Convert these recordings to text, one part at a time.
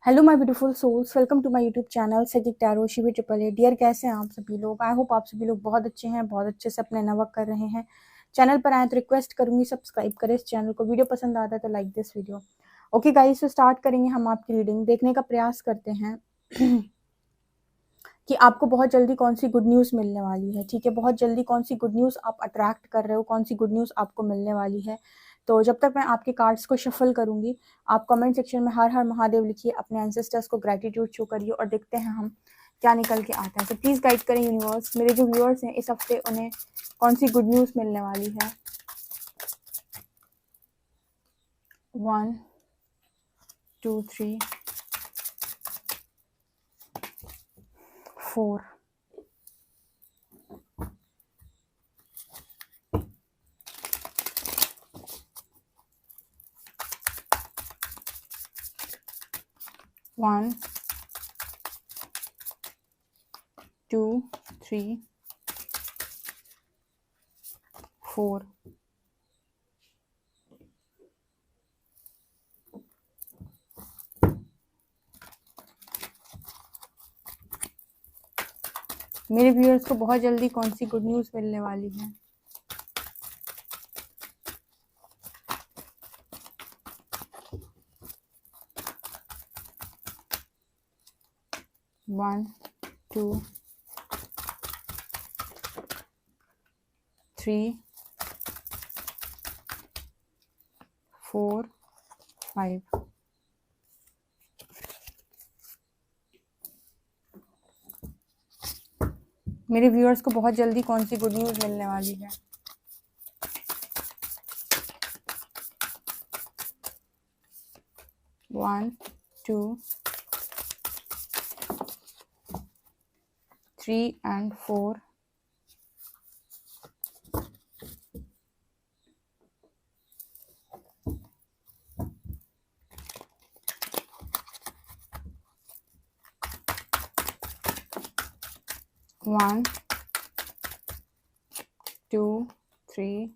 Hello my beautiful souls, welcome to my YouTube channel सजिक tarot Shivi triple A. Dear, कैसे हैं आप सभी लोग? आई होप आप सभी लोग बहुत अच्छे हैं, बहुत अच्छे से अपने वर्क कर रहे हैं। चैनल पर आए तो रिक्वेस्ट करूंगी सब्सक्राइब करें इस चैनल को। वीडियो पसंद आता है तो like this video. Okay guys, तो स्टार्ट करेंगे हम आपकी रीडिंग। देखने का प्रयास करते हैं कि आपको बहुत जल्दी कौन सी गुड न्यूज़ मिलने वाली है। ठीक है, बहुत जल्दी कौन सी गुड न्यूज़ आप अट्रैक्ट कर रहे हो, कौन सी गुड न्यूज़ आपको मिलने वाली है। तो जब तक मैं आपके कार्ड्स को शफल करूंगी, आप कमेंट सेक्शन में हर हर महादेव लिखिए, अपने एंसेस्टर्स को ग्रैटिट्यूड शो करिए और देखते हैं हम क्या निकल के आता है। तो प्लीज़ गाइड करें यूनिवर्स, मेरे जो व्यूअर्स हैं इस हफ्ते उन्हें कौन सी गुड न्यूज़ मिलने वाली है। 1 2 3 4 1 2 3 4 मेरे व्यूअर्स को बहुत जल्दी कौन सी गुड न्यूज़ मिलने वाली है। 1 2 3 4 5। मेरे व्यूअर्स को बहुत जल्दी कौन सी गुड न्यूज़ मिलने वाली है। 1 2 3 and 4 1 2 3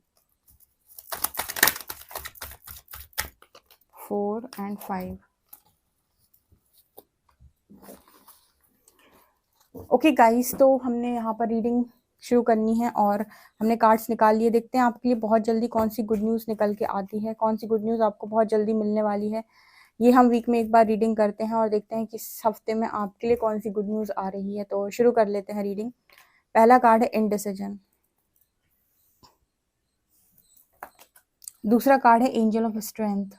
4 and 5। ओके गाइस, तो हमने यहाँ पर रीडिंग शुरू करनी है और हमने कार्ड्स निकाल लिए। देखते हैं आपके लिए बहुत जल्दी कौन सी गुड न्यूज़ निकल के आती है, कौन सी गुड न्यूज़ आपको बहुत जल्दी मिलने वाली है। ये हम वीक में एक बार रीडिंग करते हैं और देखते हैं कि इस हफ्ते में आपके लिए कौन सी गुड न्यूज़ आ रही है। तो शुरू कर लेते हैं रीडिंग। पहला कार्ड है इनडिसीजन। दूसरा कार्ड है एंजल ऑफ स्ट्रेंथ।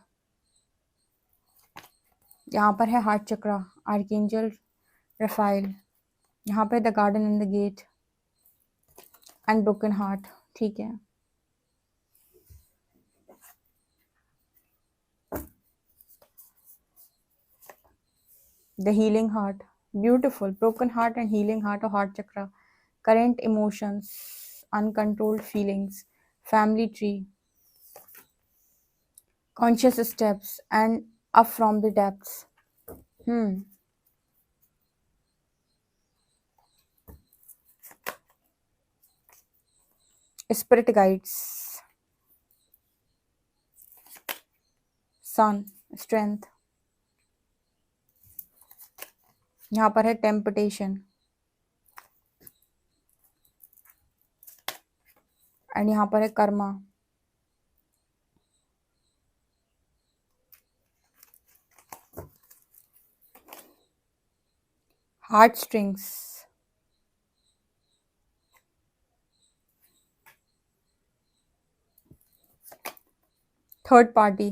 यहाँ पर है हार्ट चक्रा, आर्कएंजल रफाइल। यहाँ पे the garden and the gate and broken heart. ठीक है, the healing heart, beautiful. Broken heart and healing heart और heart chakra, current emotions, uncontrolled feelings, family tree, conscious steps and up from the depths. Spirit guides, sun, strength. यहाँ पर है temptation and यहाँ पर है karma. Heart strings, third party,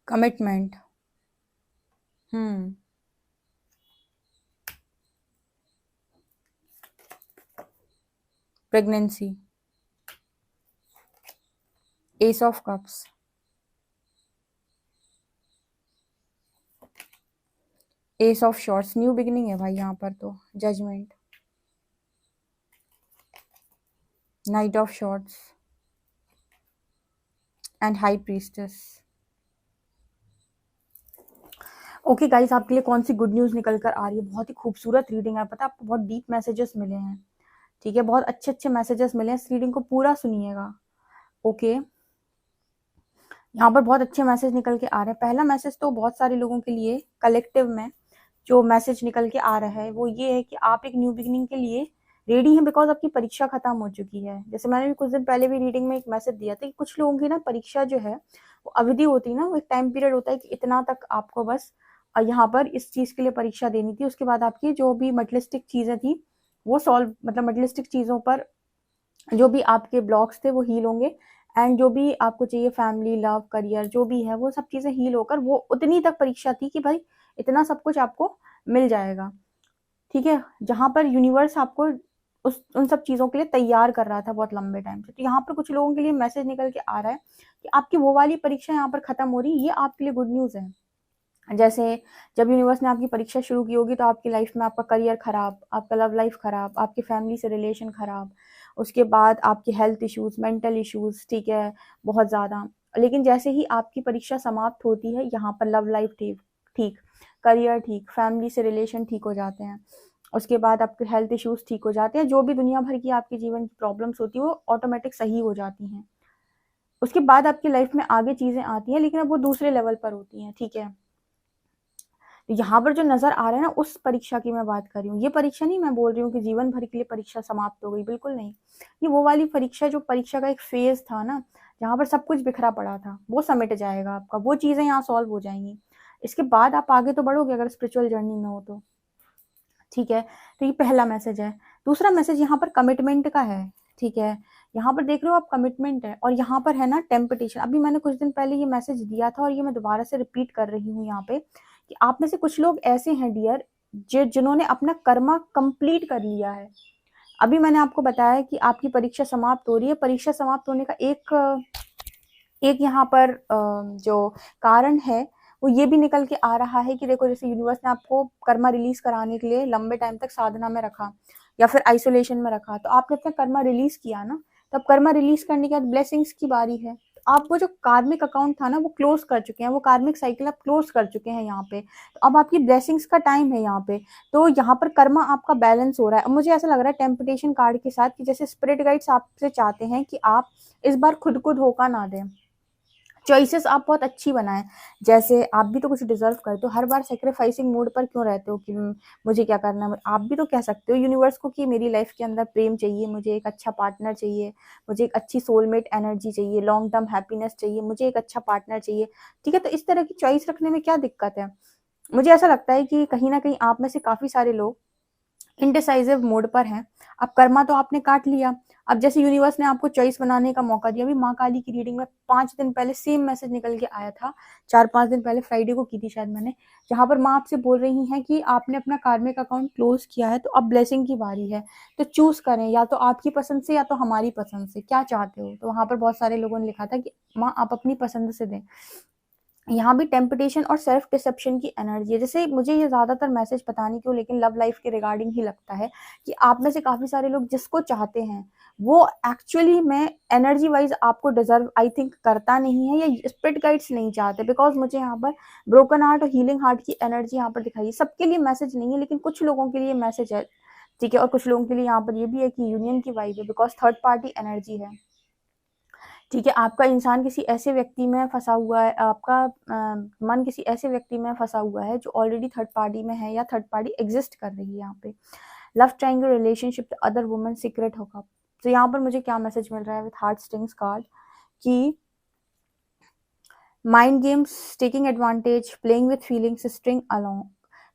commitment, pregnancy, ace of cups, ace of swords. New beginning है भाई यहाँ पर तो। Judgment, knight of swords and high priestess. Okay guys, आपके लिए कौन सी गुड न्यूज़ निकल कर आ रही है। बहुत ही खूबसूरत रीडिंग है, पता है आपको बहुत डीप मैसेजेस मिले हैं। ठीक है, बहुत अच्छे अच्छे मैसेजेस मिले हैं। इस रीडिंग को पूरा सुनिएगा, ओके, यहाँ पर बहुत अच्छे मैसेज निकल के आ रहे हैं। पहला मैसेज तो बहुत सारे लोगों के लिए कलेक्टिव में जो मैसेज निकल के आ रहा है वो ये है कि आप एक न्यू बिगिनिंग के लिए रेडी हैं, बिकॉज आपकी परीक्षा खत्म हो चुकी है। जैसे मैंने भी कुछ दिन पहले भी रीडिंग में एक मैसेज दिया था कि कुछ लोगों की ना परीक्षा जो है वो अवधि होती है ना, वो एक टाइम पीरियड होता है कि इतना तक आपको बस यहाँ पर इस चीज़ के लिए परीक्षा देनी थी, उसके बाद आपकी जो भी मटेरियलिस्टिक चीज़ें थी वो सॉल्व, मतलब मटेरियलिस्टिक चीज़ों पर जो भी आपके ब्लॉक्स थे वो हील होंगे, एंड जो भी आपको चाहिए फैमिली, लव, करियर, जो भी है वो सब चीज़ें हील होकर वो उतनी तक परीक्षा थी कि भाई इतना सब कुछ आपको मिल जाएगा। ठीक है, जहाँ पर यूनिवर्स आपको उस उन सब चीज़ों के लिए तैयार कर रहा था बहुत लंबे टाइम से। तो यहाँ पर कुछ लोगों के लिए मैसेज निकल के आ रहा है कि आपकी वो वाली परीक्षा यहाँ पर खत्म हो रही है, ये आपके लिए गुड न्यूज़ है। जैसे जब यूनिवर्स ने आपकी परीक्षा शुरू की होगी तो आपकी लाइफ में आपका करियर खराब, आपका लव लाइफ खराब, आपकी फैमिली से रिलेशन खराब, उसके बाद आपकी हेल्थ इश्यूज, मेंटल इश्यूज, ठीक है, बहुत ज़्यादा। लेकिन जैसे ही आपकी परीक्षा समाप्त होती है, यहाँ पर लव लाइफ ठीक ठीक, करियर ठीक, फैमिली से रिलेशन ठीक हो जाते हैं, उसके बाद आपके हेल्थ इश्यूज ठीक हो जाते हैं, जो भी दुनिया भर की आपके जीवन की प्रॉब्लम्स होती है वो ऑटोमेटिक सही हो जाती हैं। उसके बाद आपकी लाइफ में आगे चीज़ें आती हैं, लेकिन अब वो दूसरे लेवल पर होती हैं। ठीक है, यहाँ पर जो नज़र आ रहा है ना, उस परीक्षा की मैं बात कर रही हूँ। ये परीक्षा नहीं मैं बोल रही हूँ कि जीवन भर के लिए परीक्षा समाप्त हो गई, बिल्कुल नहीं। ये वो वाली परीक्षा जो परीक्षा का एक फेज़ था ना, जहाँ पर सब कुछ बिखरा पड़ा था, वो समिट जाएगा आपका, वो चीज़ें यहाँ सॉल्व हो जाएँगी। इसके बाद आप आगे तो बढ़ोगे अगर स्पिरिचुअल जर्नी में हो तो। ठीक है, तो ये पहला मैसेज है। दूसरा मैसेज यहाँ पर कमिटमेंट का है। ठीक है, यहाँ पर देख रहे हो आप, कमिटमेंट है, और यहाँ पर है ना टेम्पटेशन। अभी मैंने कुछ दिन पहले ये मैसेज दिया था और ये मैं दोबारा से रिपीट कर रही हूँ यहाँ पे कि आप में से कुछ लोग ऐसे हैं डियर जिन्होंने अपना कर्मा कंप्लीट कर लिया है। अभी मैंने आपको बताया कि आपकी परीक्षा समाप्त हो रही है। परीक्षा समाप्त होने का एक यहाँ पर जो कारण है वो ये भी निकल के आ रहा है कि देखो, जैसे यूनिवर्स ने आपको कर्मा रिलीज कराने के लिए लंबे टाइम तक साधना में रखा या फिर आइसोलेशन में रखा, तो आपने अपना कर्मा रिलीज किया ना, तब कर्मा रिलीज करने के बाद ब्लेसिंग्स की बारी है। तो आप वो जो कार्मिक अकाउंट था ना वो क्लोज कर चुके हैं, वो कार्मिक साइकिल आप क्लोज कर चुके हैं यहाँ पे। तो अब आपकी ब्लेसिंग्स का टाइम है यहाँ पे। तो यहाँ पर कर्मा आपका बैलेंस हो रहा है। अब मुझे ऐसा लग रहा है टेम्पटेशन कार्ड के साथ कि जैसे स्पिरिट गाइड्स आपसे चाहते हैं कि आप इस बार खुद को धोखा ना दें, चॉइसेस आप बहुत अच्छी बनाएं। जैसे आप भी तो कुछ डिजर्व करते हो, हर बार सेक्रीफाइसिंग मोड पर क्यों रहते हो कि मुझे क्या करना है। आप भी तो कह सकते हो यूनिवर्स को कि मेरी लाइफ के अंदर प्रेम चाहिए, मुझे एक अच्छा पार्टनर चाहिए, मुझे एक अच्छी सोलमेट एनर्जी चाहिए, लॉन्ग टर्म हैप्पीनेस चाहिए, मुझे एक अच्छा पार्टनर चाहिए। ठीक है, तो इस तरह की चॉइस रखने में क्या दिक्कत है। मुझे ऐसा लगता है कि कहीं ना कहीं आप में से काफी सारे लोग इंडिसाइजिव मोड पर हैं। अब कर्मा तो आपने काट लिया, अब जैसे यूनिवर्स ने आपको चॉइस बनाने का मौका दिया। अभी माँ काली की रीडिंग में 5 दिन पहले सेम मैसेज निकल के आया था, 4-5 दिन पहले, फ्राइडे को की थी शायद मैंने, जहाँ पर माँ आपसे बोल रही हैं कि आपने अपना कार्मिक अकाउंट क्लोज किया है, तो अब ब्लेसिंग की बारी है। तो चूज करें, या तो आपकी पसंद से या तो हमारी पसंद से, क्या चाहते हो। तो वहां पर बहुत सारे लोगों ने लिखा था कि माँ आप अपनी पसंद से दें। यहाँ भी टेम्पटेशन और सेल्फ डिसेप्शन की एनर्जी है। जैसे मुझे ये ज्यादातर मैसेज पता नहीं क्यों लेकिन लव लाइफ के रिगार्डिंग ही लगता है कि आप में से काफी सारे लोग जिसको चाहते हैं वो एक्चुअली में एनर्जी वाइज आपको डिजर्व आई थिंक करता नहीं है, या स्पिरिट गाइड्स नहीं चाहते। बिकॉज मुझे यहाँ पर ब्रोकन हार्ट और हीलिंग हार्ट की एनर्जी यहाँ पर दिखाई है। सबके लिए मैसेज नहीं है लेकिन कुछ लोगों के लिए मैसेज है। ठीक है, और कुछ लोगों के लिए यहाँ पर ये भी है कि यूनियन की वाइब है, बिकॉज थर्ड पार्टी एनर्जी है। ठीक है, आपका इंसान किसी ऐसे व्यक्ति में फंसा हुआ है, आपका मन किसी ऐसे व्यक्ति में फंसा हुआ है जो ऑलरेडी थर्ड पार्टी में है या थर्ड पार्टी एग्जिस्ट कर रही है यहाँ पे। Love triangle relationship other woman secret होगा। तो यहाँ पर मुझे क्या मैसेज मिल रहा है विथ हार्ट स्ट्रिंग्स कार्ड कि mind games, taking advantage, playing with feelings, string along.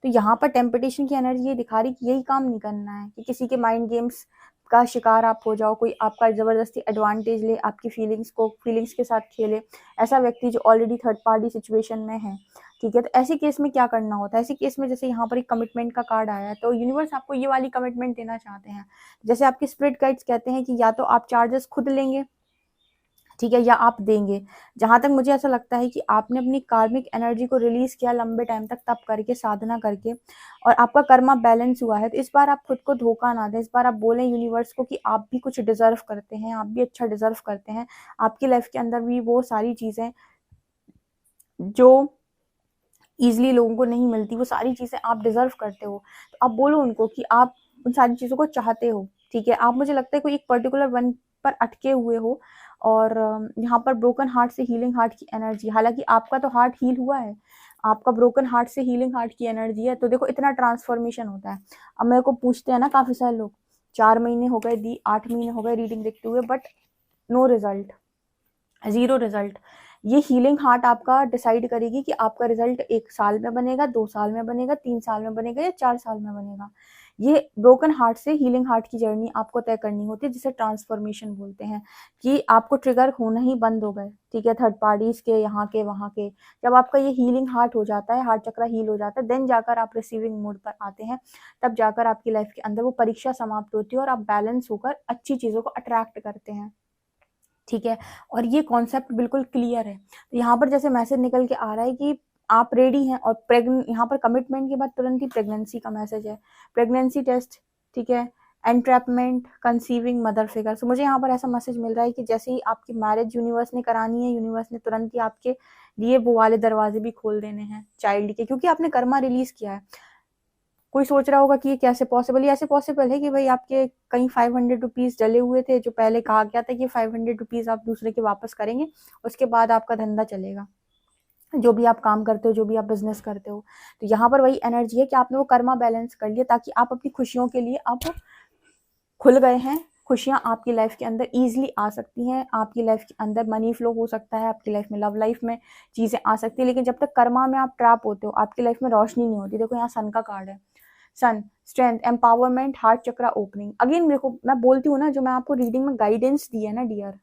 तो यहाँ पर टेम्पटेशन की एनर्जी ये दिखा रही कि यही काम नहीं करना है कि किसी के माइंड गेम्स का शिकार आप हो जाओ, कोई आपका जबरदस्ती एडवांटेज ले, आपकी फीलिंग्स के साथ खेले, ऐसा व्यक्ति जो ऑलरेडी थर्ड पार्टी सिचुएशन में है। ठीक है, तो ऐसे केस में क्या करना होता है। ऐसे केस में जैसे यहाँ पर एक कमिटमेंट का कार्ड आया है, तो यूनिवर्स आपको ये वाली कमिटमेंट देना चाहते हैं। जैसे आपके स्पिरिट गाइड्स कहते हैं कि या तो आप चार्जेस खुद लेंगे, ठीक है, या आप देंगे। जहां तक मुझे ऐसा लगता है कि आपने अपनी कार्मिक एनर्जी को रिलीज किया लंबे टाइम तक, तप करके, साधना करके, और आपका कर्मा बैलेंस हुआ है। तो इस बार आप खुद को धोखा ना दें। इस बार आप बोलें यूनिवर्स को कि आप भी कुछ डिजर्व करते हैं, आप भी अच्छा डिजर्व करते हैं। आपकी लाइफ के अंदर भी वो सारी चीजें जो ईजिली लोगों को नहीं मिलती, वो सारी चीजें आप डिजर्व करते हो। तो आप बोलो उनको कि आप उन सारी चीजों को चाहते हो। ठीक है, आप, मुझे लगता है कोई एक पर्टिकुलर वन पर अटके हुए हो और यहाँ पर ब्रोकन हार्ट से हीलिंग हार्ट की एनर्जी, हालांकि आपका तो हार्ट हील हुआ है, आपका ब्रोकन हार्ट से हीलिंग हार्ट की एनर्जी है। तो देखो इतना ट्रांसफॉर्मेशन होता है। अब मेरे को पूछते हैं ना काफी सारे लोग, 4 महीने हो गए दी, 8 महीने हो गए रीडिंग देखते हुए, but no result, zero result. ये हीलिंग हार्ट आपका डिसाइड करेगी कि आपका रिजल्ट 1 साल में बनेगा, 2 साल में बनेगा, 3 साल में बनेगा या 4 साल में बनेगा। ये ब्रोकन हार्ट से हीलिंग हार्ट की जर्नी आपको तय करनी होती है, जिसे ट्रांसफॉर्मेशन बोलते हैं, कि आपको ट्रिगर होना ही बंद हो गए, ठीक है, थर्ड पार्टीज के, यहाँ के वहाँ के। जब आपका ये हीलिंग हार्ट हो जाता है, हार्ट चक्रा हील हो जाता है, देन जाकर आप रिसीविंग मोड पर आते हैं, तब जाकर आपकी लाइफ के अंदर वो परीक्षा समाप्त होती है और आप बैलेंस होकर अच्छी चीजों को अट्रैक्ट करते हैं, ठीक है। और ये कॉन्सेप्ट बिल्कुल क्लियर है। तो यहाँ पर जैसे मैसेज निकल के आ रहा है कि आप रेडी हैं, और प्रेग्नेंट, यहाँ पर कमिटमेंट के बाद तुरंत ही प्रेगनेंसी का मैसेज है, प्रेगनेंसी टेस्ट, ठीक है, एंट्रैपमेंट, कंसीविंग मदर फिगर। तो मुझे यहाँ पर ऐसा मैसेज मिल रहा है कि जैसे ही आपकी मैरिज यूनिवर्स ने करानी है, यूनिवर्स ने तुरंत ही आपके लिए वो वाले दरवाजे भी खोल देने हैं चाइल्ड के, क्योंकि आपने कर्मा रिलीज किया है। कोई सोच रहा होगा कि ये कैसे पॉसिबल, ये ऐसे पॉसिबल है कि भाई आपके कहीं 500 रुपीज डले हुए थे, जो पहले कहा गया था कि 500 रुपीज आप दूसरे के वापस करेंगे, उसके बाद आपका धंधा चलेगा, जो भी आप काम करते हो, जो भी आप बिजनेस करते हो। तो यहाँ पर वही एनर्जी है कि आपने वो कर्मा बैलेंस कर लिया, ताकि आप अपनी खुशियों के लिए अब खुल गए हैं। खुशियां आपकी लाइफ के अंदर इजीली आ सकती हैं, आपकी लाइफ के अंदर मनी फ्लो हो सकता है, आपकी लाइफ में लव लाइफ में चीजें आ सकती है। लेकिन जब तक कर्मा में आप ट्रैप होते हो, आपकी लाइफ में रोशनी नहीं होती। देखो यहाँ सन का कार्ड है, सन, स्ट्रेंथ, एम्पावरमेंट, हार्ट चक्रा ओपनिंग। अगेन देखो मैं बोलती हूँ ना, जो मैं आपको रीडिंग में गाइडेंस दी है ना डियर,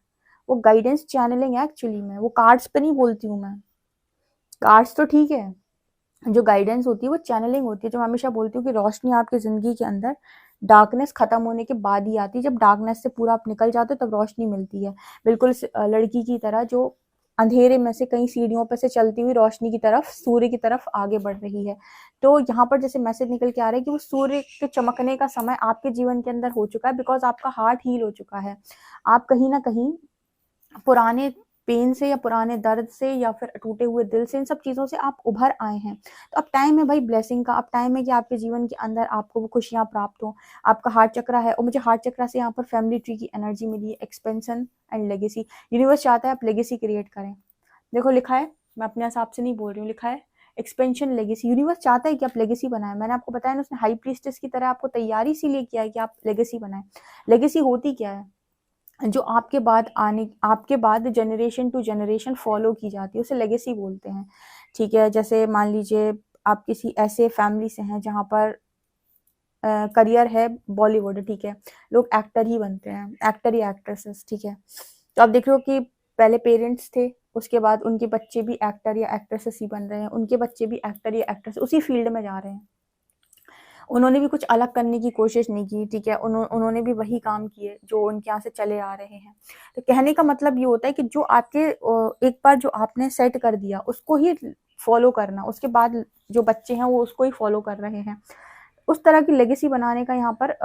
वो गाइडेंस चैनलिंग है एक्चुअली में, वो कार्ड्स पे नहीं बोलती हूँ मैं। कार्ड्स तो ठीक है, जो गाइडेंस होती है वो चैनलिंग होती है। जो मैं हमेशा बोलती हूँ कि रोशनी आपकी जिंदगी के अंदर डार्कनेस खत्म होने के बाद ही आती है। जब डार्कनेस से पूरा आप निकल जाते हो तब रोशनी मिलती है, बिल्कुल लड़की की तरह जो अंधेरे में से कई सीढ़ियों पर से चलती हुई रोशनी की तरफ, सूर्य की तरफ आगे बढ़ रही है। तो यहाँ पर जैसे मैसेज निकल के आ रहा है कि वो सूर्य के चमकने का समय आपके जीवन के अंदर हो चुका है, बिकॉज आपका हार्ट हील हो चुका है। आप कहीं ना कहीं पुराने पेन से या पुराने दर्द से या फिर टूटे हुए दिल से, इन सब चीजों से आप उभर आए हैं। तो अब टाइम है भाई ब्लेसिंग का, अब टाइम है कि आपके जीवन के अंदर आपको वो खुशियां प्राप्त हो। आपका हार्ट चक्रा है, और मुझे हार्ट चक्रा से यहाँ पर फैमिली ट्री की एनर्जी मिली है, एक्सपेंशन एंड लेगेसी। यूनिवर्स चाहता है आप लेगेसी क्रिएट करें। देखो लिखा है, मैं अपने हिसाब से नहीं बोल रही हूँ, लिखा है एक्सपेंशन लेगेसी। यूनिवर्स चाहता है कि आप लेगेसी बनाए। मैंने आपको बताया ना, उसने हाई प्रीस्टेस की तरह आपको तैयारी इसीलिए किया है कि आप लेगेसी बनाए। लेगेसी होती क्या है, जो आपके बाद जनरेशन टू जनरेशन फॉलो की जाती है, उसे लेगेसी बोलते हैं, ठीक है। जैसे मान लीजिए आप किसी ऐसे फैमिली से हैं जहाँ पर करियर है बॉलीवुड, ठीक है, लोग एक्टर ही बनते हैं, एक्टर या एक्ट्रेसेस, ठीक है। तो आप देख रहे हो कि पहले पेरेंट्स थे, उसके बाद उनके बच्चे भी एक्टर या एक्ट्रेसेस ही बन रहे हैं, उनके बच्चे भी एक्टर या एक्ट्रेस उसी फील्ड में जा रहे हैं। उन्होंने भी कुछ अलग करने की कोशिश नहीं की, ठीक है, उन्होंने भी वही काम किए जो उनके यहाँ से चले आ रहे हैं। तो कहने का मतलब ये होता है कि जो आपके एक बार जो आपने सेट कर दिया उसको ही फॉलो करना, उसके बाद जो बच्चे हैं वो उसको ही फॉलो कर रहे हैं। उस तरह की लेगेसी बनाने का यहाँ पर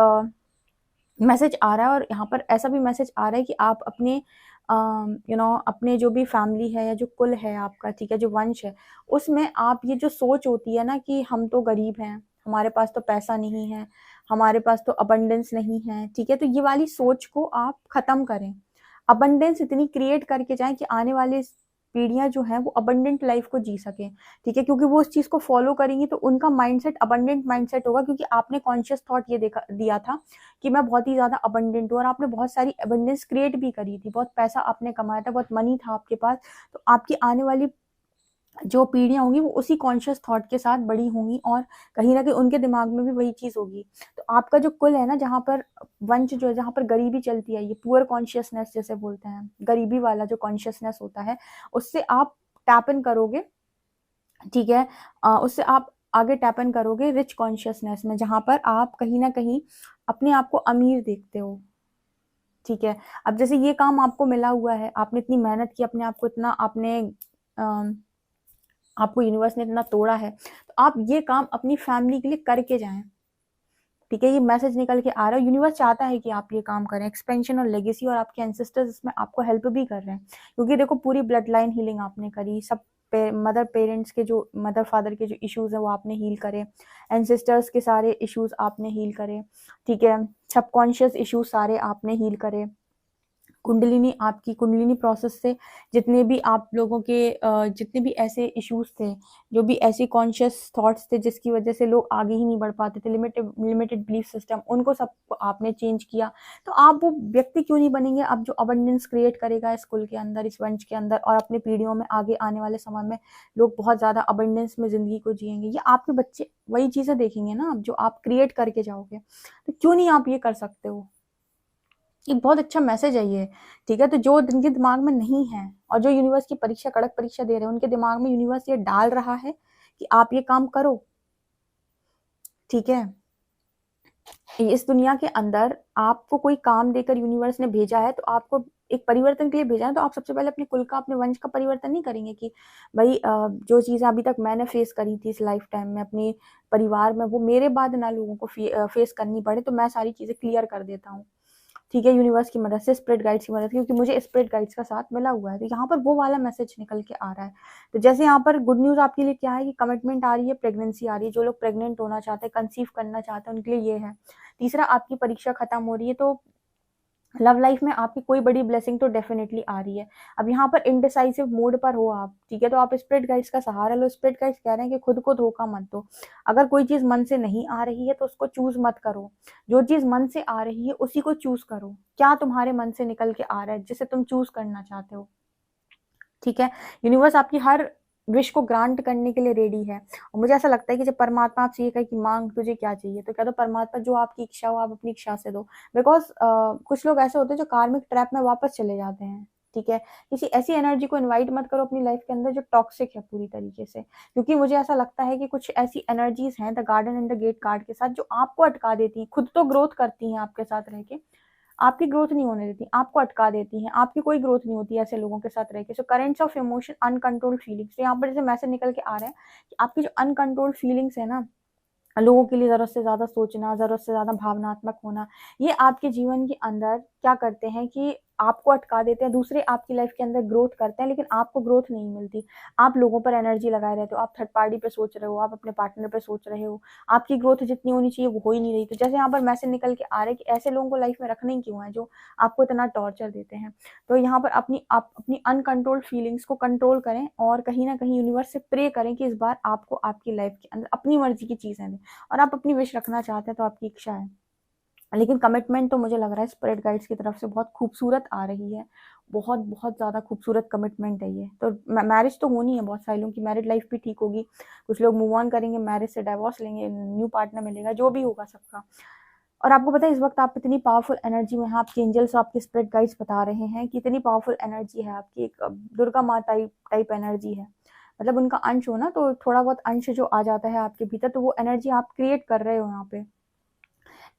मैसेज आ रहा है। और यहाँ पर ऐसा भी मैसेज आ रहा है कि आप अपने अपने जो भी फैमिली है या जो कुल है आपका, ठीक है, जो वंश है, उसमें आप ये जो सोच होती है ना कि हम तो गरीब हैं, हमारे पास तो पैसा नहीं है, हमारे पास तो अबंडेंस नहीं है, ठीक है, तो ये वाली सोच को आप खत्म करें। अबंडेंस इतनी क्रिएट करके जाएं कि आने वाले पीढ़ियां जो हैं वो अबंडेंट लाइफ को जी सकें, ठीक है, क्योंकि वो उस चीज को फॉलो करेंगी तो उनका माइंडसेट अबंडेंट माइंडसेट होगा, क्योंकि आपने कॉन्शियस थॉट ये दिया था कि मैं बहुत ही ज्यादा अबंडेंट हूँ, और आपने बहुत सारी अबंडेंस क्रिएट भी करी थी, बहुत पैसा आपने कमाया था, बहुत मनी था आपके पास। तो आपकी आने वाली जो पीढ़ियां होंगी वो उसी कॉन्शियस थॉट के साथ बड़ी होंगी, और कहीं ना कहीं उनके दिमाग में भी वही चीज होगी। तो आपका जो कुल है ना, जहाँ पर वंश जो है, जहाँ पर गरीबी चलती है, ये पुअर कॉन्शियसनेस जैसे बोलते हैं, गरीबी वाला जो कॉन्शियसनेस होता है, उससे आप टैप इन करोगे, ठीक है। उससे आप आगे टैप इन करोगे रिच कॉन्शियसनेस में, जहाँ पर आप कहीं ना कहीं अपने आप को अमीर देखते हो, ठीक है। अब जैसे ये काम आपको मिला हुआ है, आपने इतनी मेहनत की, अपने आप को इतना आपने आपको यूनिवर्स ने इतना तोड़ा है, तो आप ये काम अपनी फैमिली के लिए करके जाएं, ठीक है। ये मैसेज निकल के आ रहा है, यूनिवर्स चाहता है कि आप ये काम करें, एक्सपेंशन और लेगेसी, और आपके एंसेस्टर्स इसमें आपको हेल्प भी कर रहे हैं, क्योंकि देखो पूरी ब्लड लाइन हीलिंग आपने करी, सब मदर पेरेंट्स के जो मदर फादर के जो इश्यूज है वो आपने हील करे, एंसेस्टर्स के सारे इश्यूज आपने हील करे, ठीक है, सबकॉन्शियस इश्यूज सारे आपने हील करे, कुंडलिनी, आपकी कुंडलिनी प्रोसेस से जितने भी आप लोगों के जितने भी ऐसे इश्यूज थे, जो भी ऐसी कॉन्शियस थॉट्स थे जिसकी वजह से लोग आगे ही नहीं बढ़ पाते थे, लिमिटेड बिलीफ सिस्टम, उनको सब आपने चेंज किया। तो आप वो व्यक्ति क्यों नहीं बनेंगे अब जो अबंडेंस क्रिएट करेगा इस कुल के अंदर, इस वंश के अंदर, और अपनी पीढ़ियों में आगे आने वाले समय में लोग बहुत ज़्यादा अबंडेंस में ज़िंदगी को जिएंगे। ये आपके बच्चे वही चीज़ें देखेंगे ना अब जो आप क्रिएट करके जाओगे। तो क्यों नहीं आप ये कर सकते हो? एक बहुत अच्छा मैसेज है ये, ठीक है। तो जो जिनके दिमाग में नहीं है और जो यूनिवर्स की परीक्षा, कड़क परीक्षा दे रहे हैं, उनके दिमाग में यूनिवर्स ये डाल रहा है कि आप ये काम करो, ठीक है। इस दुनिया के अंदर आपको कोई काम देकर यूनिवर्स ने भेजा है, तो आपको एक परिवर्तन के लिए भेजा है, तो आप सबसे पहले अपने कुल का, अपने वंश का परिवर्तन नहीं करेंगे कि भाई जो चीज़ें अभी तक मैंने फेस करी थी इस लाइफ टाइम में अपने परिवार में, वो मेरे बाद ना लोगों को फेस करनी पड़े, तो मैं सारी चीज़ें क्लियर कर देता हूँ, ठीक है, यूनिवर्स की मदद से, स्पिरिट गाइड्स की मदद से, क्योंकि मुझे स्पिरिट गाइड्स का साथ मिला हुआ है। तो यहाँ पर वो वाला मैसेज निकल के आ रहा है। तो जैसे यहाँ पर गुड न्यूज़ आपके लिए क्या है कि कमिटमेंट आ रही है, प्रेगनेंसी आ रही है, जो लोग प्रेग्नेंट होना चाहते हैं, कंसीव करना चाहते हैं, उनके लिए ये है। तीसरा, आपकी परीक्षा खत्म हो रही है, तो लव लाइफ में आपकी कोई बड़ी ब्लेसिंग तो डेफिनेटली आ रही है। अब यहाँ पर इनडिसाइसिव मोड पर हो आप, ठीक है, तो आप स्पिरिट गाइड्स का सहारा लो। स्पिरिट गाइड्स कह रहे हैं कि खुद को धोखा मत दो। अगर कोई चीज मन से नहीं आ रही है तो उसको चूज मत करो। जो चीज मन से आ रही है उसी को चूज करो। क्या तुम्हारे मन से निकल के आ रहा है जिसे तुम चूज करना चाहते हो, ठीक है। यूनिवर्स आपकी हर विश को ग्रांट करने के लिए रेडी है। और मुझे ऐसा लगता है कि जब परमात्मा आपसे ये कहे कि मांग तुझे क्या चाहिए, तो कह दो परमात्मा जो आपकी इच्छा हो आप अपनी इच्छा से दो। बिकॉज कुछ लोग ऐसे होते हैं जो कार्मिक ट्रैप में वापस चले जाते हैं, ठीक है। किसी ऐसी एनर्जी को इनवाइट मत करो अपनी लाइफ के अंदर जो टॉक्सिक है पूरी तरीके से, क्योंकि मुझे ऐसा लगता है कि कुछ ऐसी एनर्जीज हैं the garden and the gate card के साथ जो आपको अटका देती हैं। खुद तो ग्रोथ करती हैं आपके साथ रह के, आपकी ग्रोथ नहीं होने देती, आपको अटका देती हैं, आपकी कोई ग्रोथ नहीं होती ऐसे लोगों के साथ रह के। So currents of emotion, uncontrolled feelings, तो यहाँ पर जैसे मैसेज निकल के आ रहा है कि आपकी जो अनकंट्रोल्ड फीलिंग्स है ना, लोगों के लिए जरूरत से ज्यादा सोचना, जरूरत से ज्यादा भावनात्मक होना, ये आपके जीवन के अंदर क्या करते हैं कि आपको अटका देते हैं। दूसरे आपकी लाइफ के अंदर ग्रोथ करते हैं, लेकिन आपको ग्रोथ नहीं मिलती। आप लोगों पर एनर्जी लगाए रहते हो, आप थर्ड पार्टी पे सोच रहे हो, आप अपने पार्टनर पे सोच रहे हो, आपकी ग्रोथ जितनी होनी चाहिए वो हो ही नहीं रही। तो जैसे यहाँ पर मैसेज निकल के आ रहे हैं कि ऐसे लोगों को लाइफ में रखने ही क्यों है जो आपको इतना टॉर्चर देते हैं। तो यहाँ पर आप अपनी अनकंट्रोल्ड फीलिंग्स को कंट्रोल करें और कहीं ना कहीं यूनिवर्स से प्रे करें कि इस बार आपको आपकी लाइफ के अंदर अपनी मर्जी की चीजें दें। और आप अपनी विश रखना चाहते हैं तो आपकी इच्छा है, लेकिन कमिटमेंट तो मुझे लग रहा है स्पिरिट गाइड्स की तरफ से बहुत खूबसूरत आ रही है। बहुत बहुत ज्यादा खूबसूरत कमिटमेंट है ये। तो मैरिज तो होनी है, बहुत सारे लोगों की मैरिड लाइफ भी ठीक होगी, कुछ लोग मूव ऑन करेंगे, मैरिज से डाइवोर्स लेंगे, न्यू पार्टनर मिलेगा, जो भी होगा सबका। और आपको पता है इस वक्त आप इतनी पावरफुल एनर्जी में हैं, आपके एंजल्स आपके स्पिरिट गाइड्स बता रहे हैं कि इतनी पावरफुल एनर्जी है आपकी, एक दुर्गा माँ टाइप एनर्जी है। मतलब उनका अंश हो ना, तो थोड़ा बहुत अंश जो आ जाता है आपके भीतर, तो वो एनर्जी आप क्रिएट कर रहे हो यहाँ पे,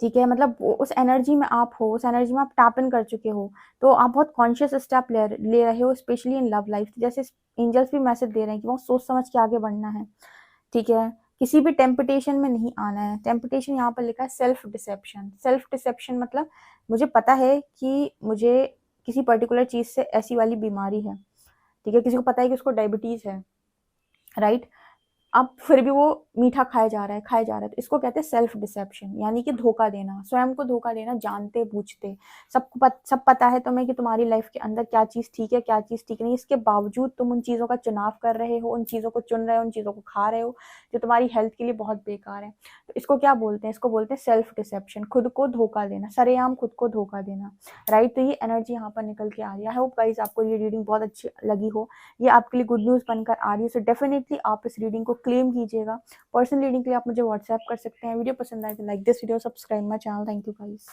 ठीक है। मतलब उस एनर्जी में आप हो, उस एनर्जी में आप टैप इन कर चुके हो, तो आप बहुत कॉन्शियस स्टेप ले रहे हो, स्पेशली इन लव लाइफ। जैसे एंजल्स भी मैसेज दे रहे हैं कि बहुत सोच समझ के आगे बढ़ना है, ठीक है। किसी भी टेम्पटेशन में नहीं आना है। टेम्पटेशन यहाँ पर लिखा है सेल्फ डिसेप्शन। सेल्फ डिसेप्शन मतलब मुझे पता है कि मुझे किसी पर्टिकुलर चीज से ऐसी वाली बीमारी है, ठीक है। किसी को पता है कि उसको डायबिटीज है, राइट। अब फिर भी वो मीठा खाया जा रहा है, खाया जा रहा है, तो इसको कहते हैं सेल्फ डिसेप्शन, यानी कि धोखा देना, स्वयं को धोखा देना जानते बूझते। सब पता है तुम्हें कि तुम्हारी लाइफ के अंदर क्या चीज ठीक है, क्या चीज ठीक नहीं, इसके बावजूद तुम उन चीजों का चुनाव कर रहे हो, उन चीजों को चुन रहे हो, उन चीजों को खा रहे हो जो तुम्हारी हेल्थ के लिए बहुत बेकार है। तो इसको क्या बोलते हैं? इसको बोलते हैं सेल्फ डिसेप्शन, खुद को धोखा देना, सरेआम खुद को धोखा देना, राइट। तो ये एनर्जी यहाँ पर निकल के आ रही है। आई होप गाइस आपको ये रीडिंग बहुत अच्छी लगी हो, ये आपके लिए गुड न्यूज बनकर आ रही है। सो डेफिनेटली आप इस रीडिंग को क्लेम कीजिएगा। पर्सनल रीडिंग के लिए आप मुझे व्हाट्सएप कर सकते हैं। वीडियो पसंद आए तो like this video, subscribe my channel. Thank you guys.